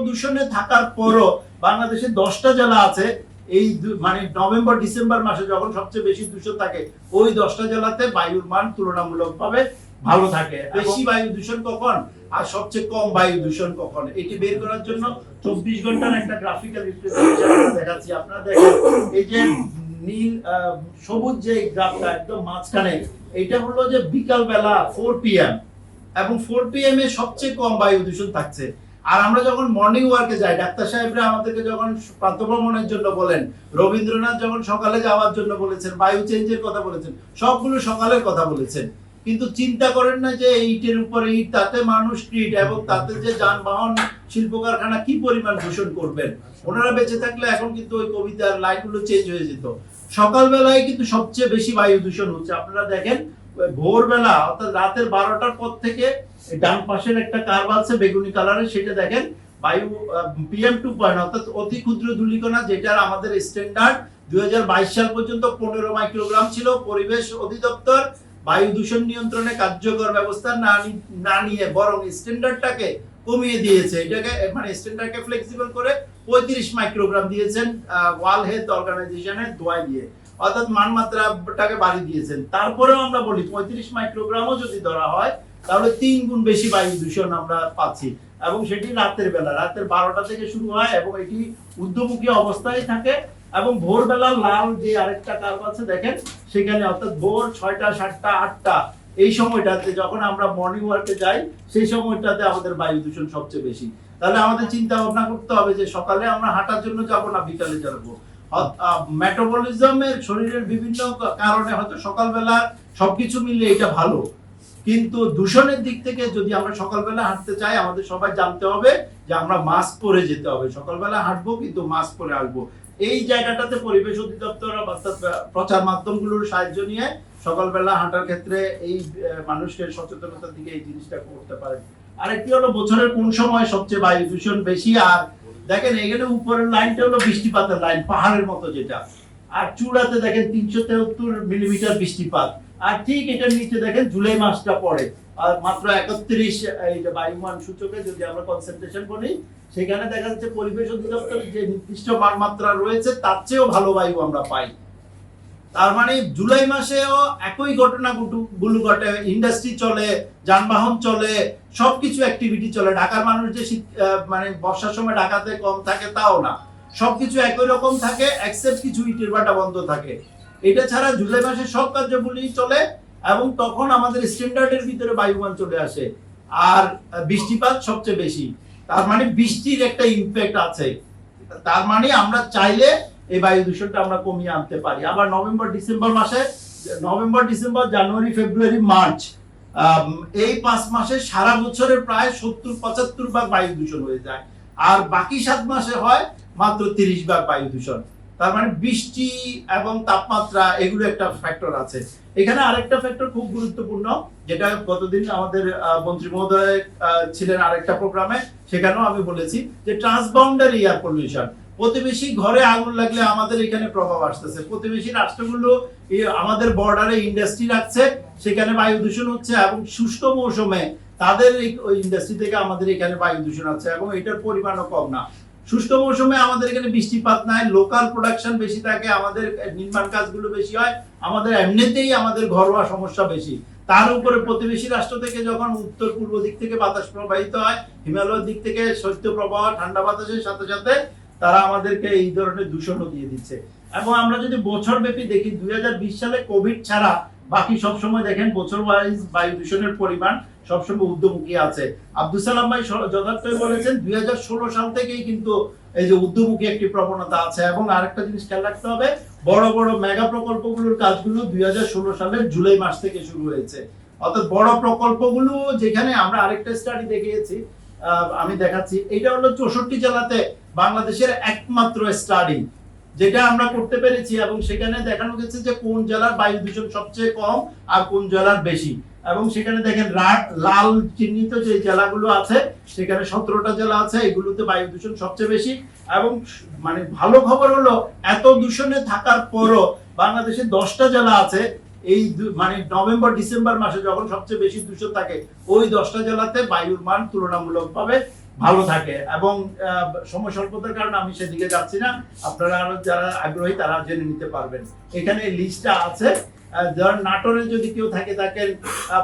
দূষণে থাকার পরও বাংলাদেশে 10টা জেলা আছে এই মানে নভেম্বর ডিসেম্বর মাসে যখন সবচেয়ে বেশি দূষণ থাকে ওই 10টা জেলাতে বায়ুর মান তুলনামূলকভাবে ভালো থাকে। বেশি বায়ু দূষণ কখন আর সবচেয়ে কম বায়ু দূষণ কখন এটি বের করার জন্য 24 ঘন্টার একটা গ্রাফিক্যাল রিপ্রেজেন্টেশন দেখাচ্ছি। আপনারা দেখেন এই যে নীল সবুজ যে গ্রাফটা একদম মাঝখানে, এটা হলো যে বিকাল বেলা 4 PM এবং 4 PM এ সবচেয়ে কম বায়ু দূষণ থাকছে। আর আমরা যখন মর্নিং ওয়ার্কে যাই, ডাক্তার সাহেবরা আমাদেরকে যখন প্রাতঃভ্রমণের জন্য বলেন, রবীন্দ্রনাথ যখন সকালে যাওয়ার জন্য বলেছেন, বায়ু চেঞ্জের কথা বলেছেন, সবগুলো সকালের কথা বলেছেন। কিন্তু চিন্তা করেন না যে ইটের উপরে ইট, তাতে মানুষ ক্রিট এবং তাতে যে যানবাহন শিল্প কারখানা কি পরিমাণ দূষণ করবেন। ওনারা বেঁচে থাকলে এখন কিন্তু ওই কবিতার লাইনগুলো চেঞ্জ হয়ে যেত। সকালবেলায় কিন্তু সবচেয়ে বেশি বায়ু দূষণ হচ্ছে। আপনারা দেখেন ভোরবেলা অর্থাৎ রাতের 12টার পর থেকে ডান পাশের একটা কার্ভ আছে বেগুনি কালারের, সেটা দেখেন বায়ু PM 2.0 অর্থাৎ অতি ক্ষুদ্র ধূলিকণা, যেটার আমাদের স্ট্যান্ডার্ড 2022 সাল পর্যন্ত 15 মাইক্রোগ্রাম ছিল। পরিবেশ অধিদপ্তর বায়ু দূষণ নিয়ন্ত্রণে কার্যকর ব্যবস্থা না নিয়ে বরং স্ট্যান্ডার্ডটাকে কমিয়ে দিয়েছে। এটাকে মানে স্ট্যান্ডার্ডকে ফ্লেক্সিবল করে 35 মাইক্রোগ্রাম দিয়েছেন ওয়ার্ল্ড হেলথ অর্গানাইজেশনের দোয়ায় দিয়ে, অর্থাৎ মানমাত্রাটাকে বাড়িয়ে দিয়েছেন। তারপরেও আমরা বলি 35 মাইক্রোগ্রামও যদি ধরা হয় তাহলে 3 গুণ বেশি বায়ু দূষণ আমরা পাচ্ছি, এবং সেটি রাতের বেলা, রাতের 12টা থেকে শুরু হয় এবং এটি ঊর্ধ্বমুখী অবস্থায় থাকে। এবং ভোরবেলা লাল যে আরেকটা কার্ভ আছে দেখেন সেখানে, অর্থাৎ ভোর 6টা 7টা 8টা এই সময়টাতে যখন আমরা মর্নিং ওয়ার্কে যাই সেই সময়টাতে আমাদের বায়ু দূষণ সবচেয়ে বেশি। তাহলে আমাদের চিন্তা ভাবনা করতে হবে যে সকালে আমরা হাঁটার জন্য যাব না বিকালে যাব। মেটাবলিজমের শরীরের বিভিন্ন কারণে হয়তো সকালবেলা সবকিছু মিলে এটা ভালো, কিন্তু দূষণের দিক থেকে যদি আমরা সকালবেলা হাঁটতে চাই আমাদের সবাই জানতে হবে যে আমরা মাস্ক পরে যেতে হবে। সকালবেলা হাঁটবো কিন্তু মাস্ক পরে আসবো। এই জায়গাটাতে পরিবেশ অধিদপ্তর অর্থাৎ প্রচার মাধ্যমগুলোর সাহায্য নিয়ে সকালবেলা হাঁটার ক্ষেত্রে এই মানুষকে সচেতনতার দিকে এই জিনিসটা করতে পারে। আরেকটি হলো বছরের কোন সময় সবচেয়ে বায়ু দূষণ বেশি। আর দেখেন এখানে উপরের লাইনটা হলো বৃষ্টিপাতের লাইন, পাহাড়ের মতো যেটা, আর চূড়াতে দেখেন 373 মিলিমিটার বৃষ্টিপাত। আর ঠিক এটার নিচে দেখেন জুলাই মাসটা পড়ে, আর মাত্র 31 এই যে বায়ুমান সূচকে যদি আমরা কনসেন্ট্রেশন করি সেখানে দেখা যাচ্ছে পরিবেশ অধিদপ্তরের যে নির্দিষ্ট মানমাত্রা রয়েছে তার চেয়েও ভালো বায়ু আমরা পাই। তার মানে জুলাই মাসেও একই ঘটনাগুলো ঘটে, ইন্ডাস্ট্রি চলে, যানবাহন চলে, সবকিছু অ্যাক্টিভিটি চলে। ঢাকার মানুষ যে মানে বর্ষার সময় ঢাকাতে কম থাকে তাও না, সবকিছু একই রকম থাকে এক্সেপ্ট কিছু ইটের ভাটা বন্ধ থাকে। এটা ছাড়া জুলাই মাসে সব কার্যগুলি চলে এবং তখন আমাদের স্ট্যান্ডার্ডের ভিতরে বায়ুমান চলে আসে। আর বৃষ্টিপাত সবচেয়ে বেশি, তার মানে বৃষ্টির একটা ইমপ্যাক্ট আছে। তার মানে আমরা চাইলে এই বায়ু দূষণটা আমরা কমিয়ে আনতে পারি। আবার November December January February March এই 5 মাসে সারা বছরে প্রায় 70-75 ভাগ বায়ু দূষণ হয়ে যায়, আর বাকি 7 মাসে হয় মাত্র 30 ভাগ বায়ু দূষণ। তার মানে বৃষ্টি এবং তাপমাত্রা এগুলো একটা ফ্যাক্টর আছে। এখানে আরেকটা ফ্যাক্টর খুব গুরুত্বপূর্ণ, যেটা গতদিন আমাদের মন্ত্রী মহোদয় ছিলেন আরেকটা প্রোগ্রামে, সেখানেও আমি বলেছি যে ট্রান্সবাউন্ডারি এয়ার পলিউশন। প্রতিবেশী ঘরে আগুন লাগলে আমাদের এখানে প্রভাব আসতেছে। প্রতিবেশী রাষ্ট্রগুলো আমাদের বর্ডারে ইন্ডাস্ট্রি রাখছে, সেখানে বায়ু দূষণ হচ্ছে, এবং শুষ্ক মৌসুমে তাদের ওই ইন্ডাস্ট্রি থেকে আমাদের এখানে বায়ু দূষণ হচ্ছে, এবং এটার পরিমাণও কম না। শুষ্ক মৌসুমে আমাদের এখানে বৃষ্টিপাত নাই, লোকাল প্রোডাকশন বেশি থাকে, আমাদের নির্মাণ কাজগুলো বেশি হয়, আমাদের এমনিতেই আমাদের ঘরোয়া সমস্যা বেশি। তার উপরে প্রতিবেশী রাষ্ট্র থেকে যখন উত্তর পূর্ব দিক থেকে বাতাস প্রবাহিত হয়, হিমালয়ের দিক থেকে শৈত্য প্রবাহ ঠান্ডা বাতাসের সাথে সাথে তারা আমাদেরকে এই ধরনের দূষণও দিয়ে দিচ্ছে। এবং আমরা যদি বছরব্যাপী দেখি 2020 সালে কোভিড ছাড়া বাকি সব সময় দেখেন বছর ওয়াইজ বায়ু দূষণের পরিমাণ সবসময় ঊর্ধ্বমুখী আছে। আব্দুল সালাম ভাই যথার্থই বলেছেন 2016 সাল থেকেই কিন্তু এই যে ঊর্ধ্বমুখী একটি প্রবণতা আছে। এবং আরেকটা জিনিস খেয়াল রাখতে হবে, বড় বড় মেগা প্রকল্পগুলোর কাজগুলো 2016 সালের জুলাই মাস থেকে শুরু হয়েছে। অর্থাৎ বড় প্রকল্পগুলো যেখানে আমরা আরেকটা স্টাডি দেখিয়েছি, আমি দেখাচ্ছি, এটা হলো 64 জেলাতে বাংলাদেশের একমাত্র স্টাডি যেটা আমরা করতে পেরেছি, এবং সেখানে দেখানো গেছে যে কোন জেলার বায়ু দূষণ সবচেয়ে কম আর কোন জেলার বেশি। এবং সেখানে দেখেন লাল চিহ্নিত যে জেলাগুলো আছে সেখানে 17টা জেলা আছে, এগুলোতে বায়ু দূষণ সবচেয়ে বেশি। এবং মানে ভালো খবর হলো এত দূষণে থাকার পরও বাংলাদেশে 10টা জেলা আছে এই মানে নভেম্বর ডিসেম্বর মাসে যখন সবচেয়ে বেশি দূষণ থাকে ওই 10টা জেলাতে বায়ুর মান তুলনামূলকভাবে ভালো থাকে। এবং সময় স্বল্পতার কারণে আমি সেদিকে যাচ্ছি না, আপনারা আরো যারা আগ্রহী তারা জেনে নিতে পারবেন। এখানে লিস্টটা আছে। ধর নাটোরে যদি কেউ থাকেন,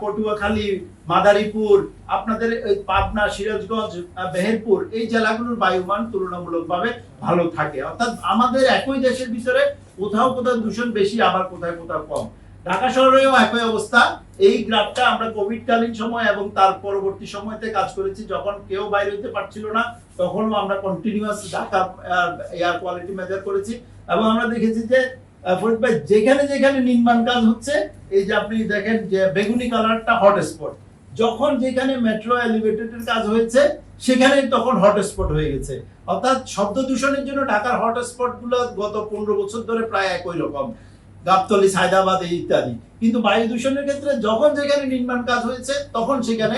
পটুয়াখালী, মাদারীপুর, আপনাদের ওই পাবনা, সিরাজগঞ্জ, মেহেরপুর, এই জেলাগুলোর বায়ুমান তুলনামূলকভাবে ভালো থাকে। অর্থাৎ আমাদের একই দেশের ভিতরে কোথাও দূষণ বেশি, আবার কোথাও কম। ঢাকা শহরেও একই অবস্থা। এই গ্রাফটা আমরা কোভিডকালীন সময় এবং তার পরবর্তী সময়তে কাজ করেছি, যখন কেউ বাইরে হতে পারছিল না তখনও আমরা continuous Dhaka air quality measure করেছি। এবং আমরা দেখেছি যে ফরিদ ভাই, যেখানে নির্মাণ কাজ হচ্ছে, এই যে আপনি দেখেন যে বেগুনি কালারটা হটস্পট, যখন যেখানে মেট্রো এলিভেটেডের কাজ হয়েছে সেখানে তখন হটস্পট হয়ে গেছে। অর্থাৎ শব্দ দূষণের জন্য ঢাকার হটস্পট গুলো গত 15 বছর ধরে প্রায় একই রকম, গাবতলী, সায়দাবাদ ইত্যাদি। কিন্তু বায়ু দূষণের ক্ষেত্রে যখন যেখানে নির্মাণ কাজ হয়েছে তখন সেখানে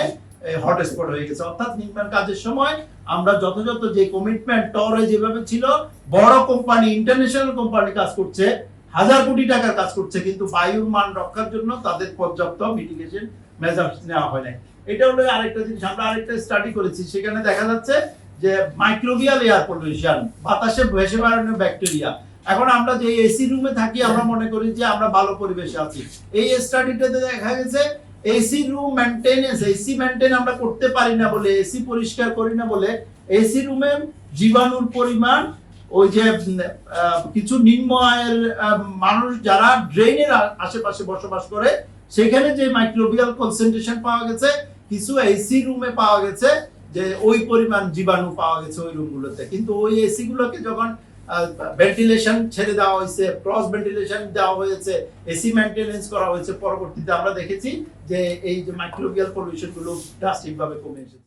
হটস্পট হয়ে গেছে। অর্থাৎ নির্মাণ কাজের সময় আমরা যথাযথ যে কমিটমেন্ট টরে যেভাবে ছিল, বড় কোম্পানি, ইন্টারন্যাশনাল কোম্পানি কাজ করছে, 1000 কোটি টাকার কাজ করছে, কিন্তু বায়ুর মান রক্ষার জন্য তাদের পর্যাপ্ত মিটিগেশন মেজার্স নেওয়া হয় নাই। এটা হলো আরেকটা জিনিস। আমরা আরেকটা স্টাডি করেছি, সেখানে দেখা যাচ্ছে যে মাইক্রোবিয়াল এয়ার পলিউশন, বাতাসে ভেসে বেড়ানো ব্যাকটেরিয়া। এখন আমরা যে এসি রুমে থাকি আমরা মনে করি যে আমরা ভালো পরিবেশে আছি। এই স্টাডিটাতে দেখা গেছে AC room maintenance, AC maintain আমরা করতে পারি না বলে, এসি পরিষ্কার করি না বলে, এসি রুমে জীবাণুর পরিমাণ, ওই যে কিছু নিম্ন আয়ের মানুষ যারা ড্রেনের আশেপাশে বসবাস করে সেখানে যে মাইক্রোবিয়াল কনসেন্ট্রেশন পাওয়া গেছে, কিছু এসি রুমে পাওয়া গেছে যে ওই পরিমাণ জীবাণু পাওয়া গেছে ওই রুমগুলোতে। কিন্তু ওই এসি গুলোকে যখন ভেন্টিলেশন ছেড়ে দেওয়া হয়েছে, ক্রস ভেন্টিলেশন দেওয়া হয়েছে, এসি মেইনটেনেন্স করা হয়েছে, পরবর্তীতে আমরা দেখেছি যে এই যে মাইক্রোবিয়াল পলিউশন গুলো ড্রাস্টিক ভাবে কমে এসেছে।